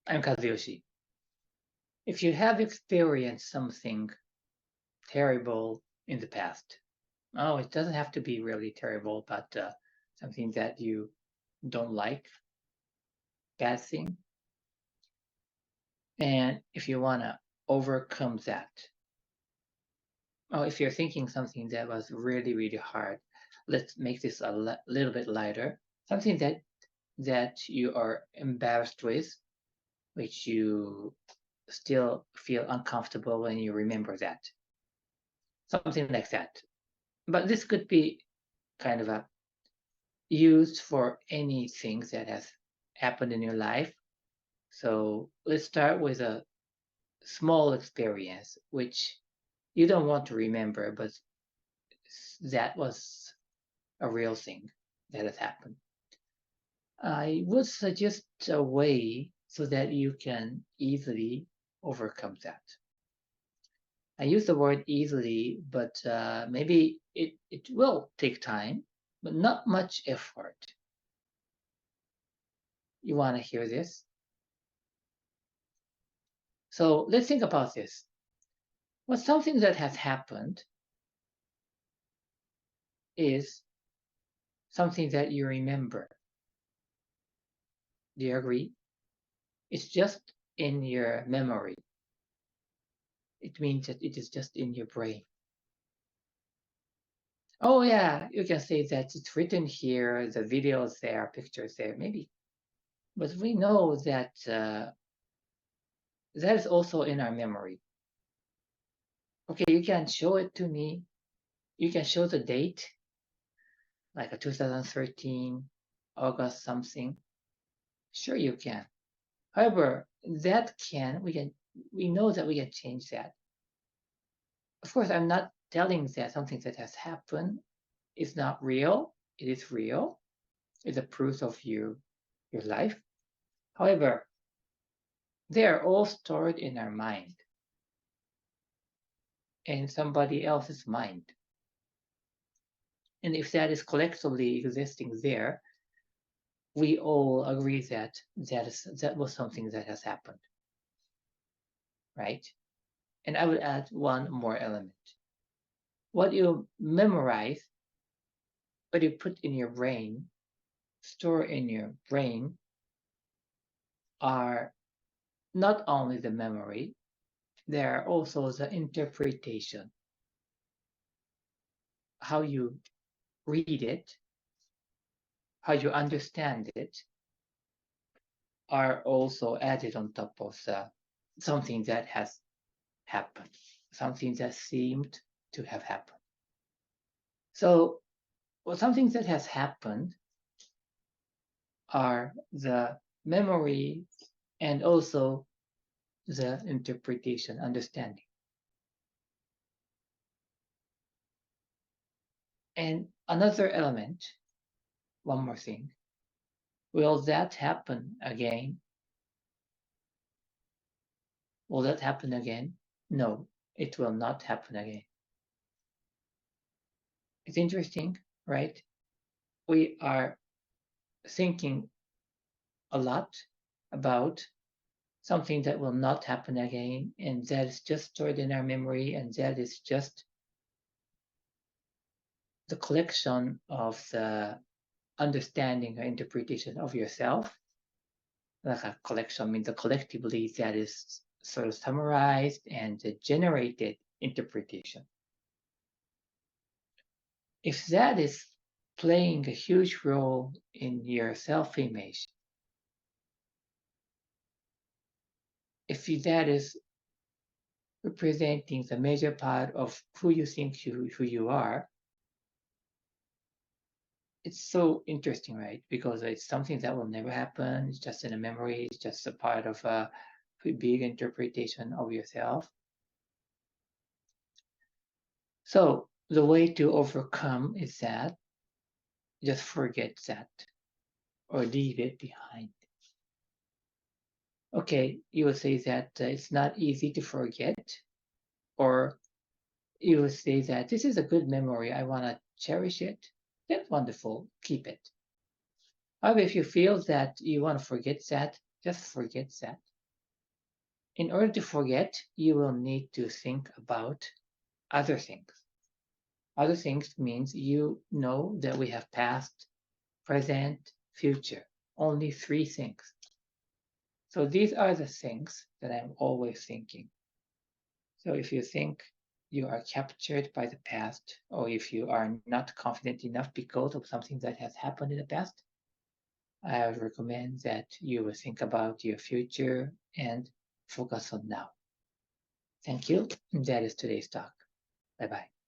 I'm Kazuyoshi. If you have experienced something terrible in the past, oh, it doesn't have to be really terrible, but something that you don't like, bad thing, and if you want to overcome that, oh, if you're thinking something that was really, really hard, let's make this a little bit lighter. Something that you are embarrassed with, which you still feel uncomfortable when you remember that. Something like that. But this could be kind of a used for anything that has happened in your life. So let's start with a small experience which you don't want to remember, but that was a real thing that has happened. I would suggest a way so that you can easily overcome that. I use the word easily, but maybe it will take time, but not much effort. You want to hear this? So let's think about this. Well, something that has happened is something that you remember. Do you agree? It's just in your memory. It means that it is just in your brain. Oh, yeah, you can say that it's written here, the videos there, pictures there, maybe. But we know that that is also in our memory. Okay, you can show it to me. You can show the date, like a 2013, August something. Sure, you can. However, we know that we can change that. Of course, I'm not telling that something that has happened is not real. It is real. It's a proof of your life. However, they are all stored in our mind, in somebody else's mind. And if that is collectively existing there, we all agree that that was something that has happened, right? And I would add one more element. What you memorize, what you put in your brain, store in your brain, are not only the memory, they are also the interpretation. How you read it, how you understand it, are also added on top of something that has happened, something that seemed to have happened. So, well, something that has happened are the memory and also the interpretation, understanding. And another element, one more thing, will that happen again? Will that happen again? No, it will not happen again. It's interesting, right? We are thinking a lot about something that will not happen again, and that is just stored in our memory, and that is just the collection of the understanding or interpretation of yourself. Like a collection means a collectively that is sort of summarized and generated interpretation. If that is playing a huge role in your self-image, if that is representing the major part of who you think who you are, it's so interesting, right? Because it's something that will never happen. It's just in a memory. It's just a part of a big interpretation of yourself. So the way to overcome is that just forget that or leave it behind. Okay, you will say that it's not easy to forget, or you will say that this is a good memory. I want to cherish it. That's wonderful. Keep it. However, if you feel that you want to forget that, just forget that. In order to forget, you will need to think about other things. Other things means you know that we have past, present, future. Only three things. So these are the things that I'm always thinking. So if you think you are captured by the past, or if you are not confident enough because of something that has happened in the past, I would recommend that you will think about your future and focus on now. Thank you. That is today's talk. Bye bye.